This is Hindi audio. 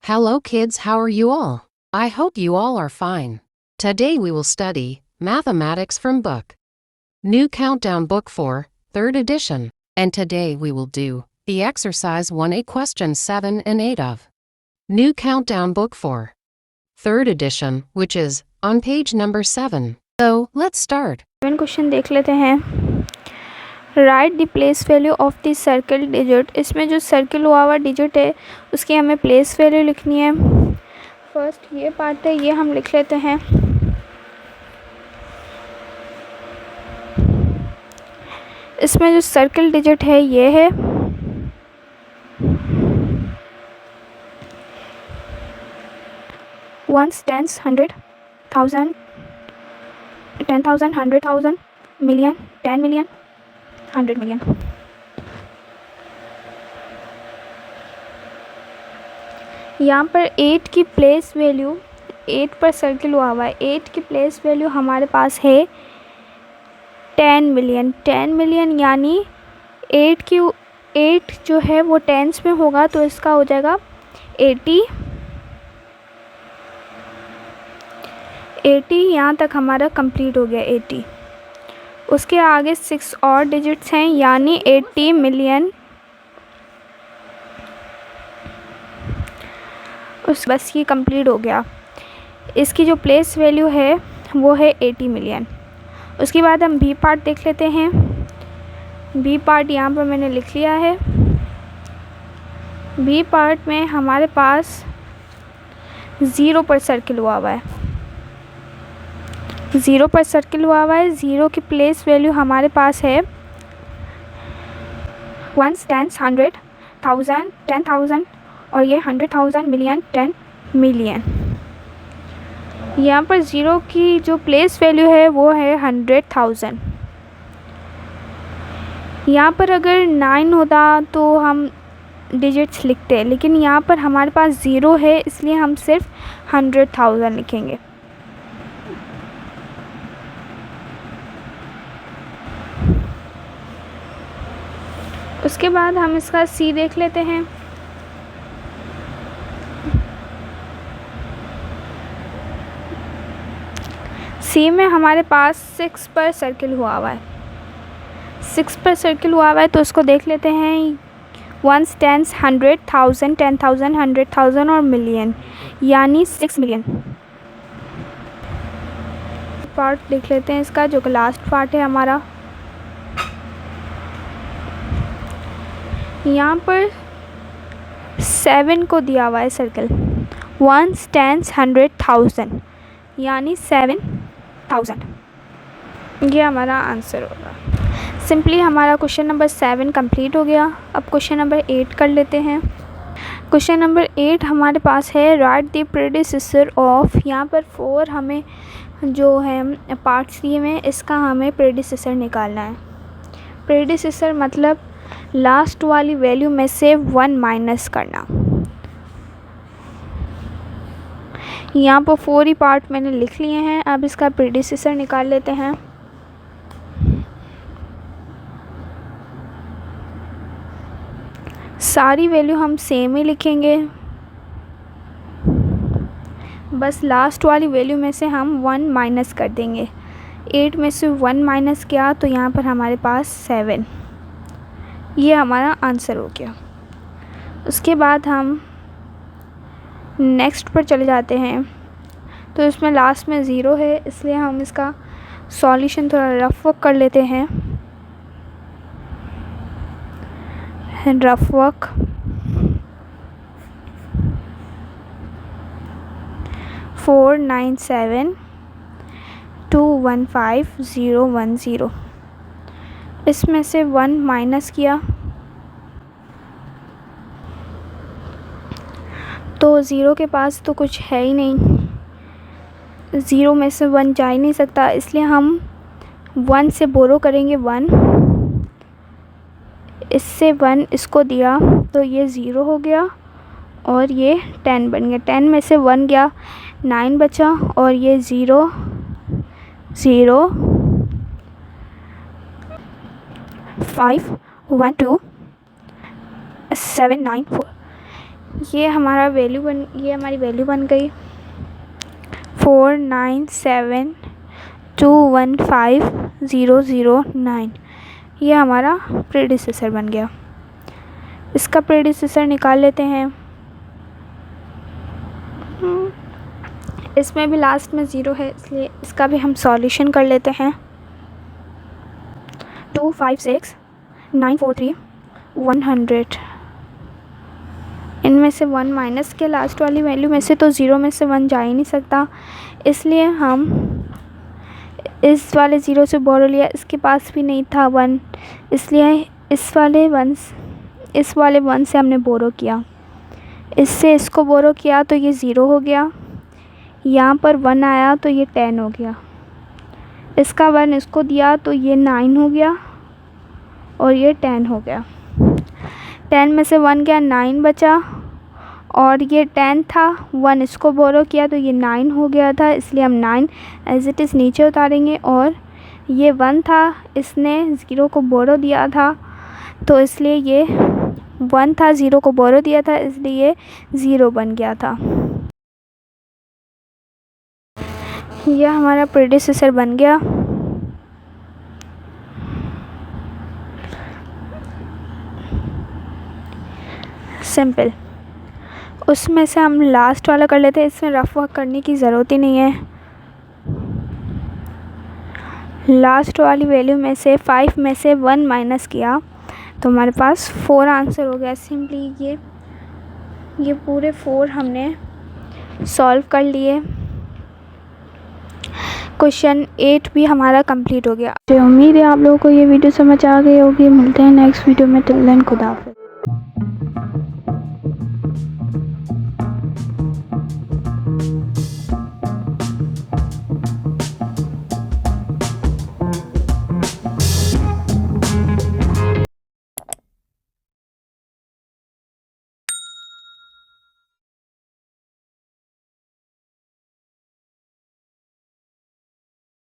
Hello kids, how are you all? I hope you all are fine. Today we will study Mathematics from Book New Countdown Book 4, 3rd edition. And today we will do the exercise 1A questions 7 and 8 of New Countdown Book 4, 3rd edition, which is on page number 7. So let's start. Question देख लेते हैं. Right the place value of the circle digit. इसमें जो सर्किल हुआ हुआ डिजिट है उसकी हमें प्लेस वैल्यू लिखनी है. फर्स्ट ये पार्ट है, ये हम लिख लेते हैं. इसमें जो सर्किल डिजिट है ये है. Ones, tens, 100, 1000, 10,000, 100,000, million, 10 million, 100 million. यहाँ पर 8 की प्लेस वैल्यू, 8 पर सर्किल हुआ हुआ है. 8 की प्लेस वैल्यू हमारे पास है 10 मिलियन. 10 मिलियन यानी 8 जो है वो टेंस में होगा तो इसका हो जाएगा 80. यहाँ तक हमारा कंप्लीट हो गया 80. उसके आगे 6 और डिजिट्स हैं यानी 80 मिलियन. बस ये कंप्लीट हो गया. इसकी जो प्लेस वैल्यू है वो है 80 मिलियन. उसके बाद हम बी पार्ट देख लेते हैं. बी पार्ट यहाँ पर मैंने लिख लिया है. बी पार्ट में हमारे पास 0 पर सर्किल हुआ हुआ है. 0 पर सर्किल हुआ हुआ है. 0 की प्लेस वैल्यू हमारे पास है 1, 10, 100, 1000, 10,000 और ये 100,000, मिलियन, 10 मिलियन. यहाँ पर 0 की जो प्लेस वैल्यू है वो है 100,000. यहाँ पर अगर 9 होता तो हम डिजिट्स लिखते हैं, लेकिन यहाँ पर हमारे पास 0 है इसलिए हम सिर्फ 100,000 लिखेंगे. उसके बाद हम इसका सी देख लेते हैं. सी में हमारे पास 6 पर सर्किल हुआ हुआ है. 6 पर सर्किल हुआ हुआ है तो उसको देख लेते हैं. 1, 10, 100, 1000, 10,000, 100,000 और मिलियन यानी 6 मिलियन. पार्ट देख लेते हैं इसका, जो लास्ट पार्ट है हमारा. यहाँ पर 7 को दिया हुआ है सर्किल. 1, 10, 100, 1000 यानी 7,000. ये हमारा आंसर होगा. सिंपली हमारा क्वेश्चन नंबर 7 कंप्लीट हो गया. अब क्वेश्चन नंबर 8 कर लेते हैं. क्वेश्चन नंबर 8 हमारे पास है राइट द प्रेडिसेसर ऑफ. यहाँ पर 4 हमें जो है पार्ट्स दिए हुए हैं, इसका हमें प्रेडिसेसर निकालना है. प्रेडिसेसर मतलब लास्ट वाली वैल्यू में से 1 माइनस करना. यहाँ पर 4 ही पार्ट मैंने लिख लिए हैं. अब इसका प्रेडिसेसर निकाल लेते हैं. सारी वैल्यू हम सेम ही लिखेंगे, बस लास्ट वाली वैल्यू में से हम 1 माइनस कर देंगे. 8 में से 1 माइनस किया तो यहाँ पर हमारे पास 7. ये हमारा आंसर हो गया. उसके बाद हम नेक्स्ट पर चले जाते हैं. तो इसमें लास्ट में 0 है इसलिए हम इसका सॉल्यूशन थोड़ा रफ वर्क कर लेते हैं. Rough work. फोर 9 7 2 1 5 0 1 0. इसमें से 1 माइनस किया तो 0 के पास तो कुछ है ही नहीं. 0 में से 1 जा ही नहीं सकता इसलिए हम 1 से बोरो करेंगे. 1 इससे 1 इसको दिया तो ये 0 हो गया और ये 10 बन गया. 10 में से 1 गया, 9 बचा और ये 0 0 5 1 2 7 9 4. ये हमारी वैल्यू बन गई 497215009। ये हमारा प्रेडिसेसर बन गया। इसका प्रेडिसेसर निकाल लेते हैं। इसमें भी लास्ट में 0 है, इसलिए इसका भी हम सॉल्यूशन कर लेते हैं। 256 943 100। इनमें से 1 माइनस के लास्ट वाली वैल्यू में से तो 0 में से 1 जा ही नहीं सकता, इसलिए हम इस वाले 0 से बोरो लिया। इसके पास भी नहीं था 1, इसलिए इस वाले 1 से हमने बोरो किया। इससे इसको बोरो किया तो ये 0 हो गया। यहाँ पर 1 आया तो ये 10 हो गया। इसका 1 इसको दिया तो ये 9 हो गया और ये 10 हो गया। 10 में से 1 गया, 9 बचा और ये 10 था, 1 इसको बोरो किया तो ये 9 हो गया था, इसलिए हम 9 एज इट इज़ नीचे उतारेंगे। और ये 1 था, इसने 0 को बोरो दिया था तो इसलिए ये 1 था, 0 को बोरो दिया था, इसलिए ये 0 बन गया था। यह हमारा प्रेडिसेसर बन गया। सिंपल। उसमें से हम लास्ट वाला कर लेते हैं, इसमें रफ वर्क करने की ज़रूरत ही नहीं है। लास्ट वाली वैल्यू में से 5 में से 1 माइनस किया तो हमारे पास 4 आंसर हो गया। सिंपली ये पूरे 4 हमने सॉल्व कर लिए। क्वेश्चन 8 भी हमारा कंप्लीट हो गया। तो उम्मीद है आप लोगों को ये वीडियो समझ आ गई होगी। मिलते हैं नेक्स्ट वीडियो में। टिल देन खुदा हाफिज़।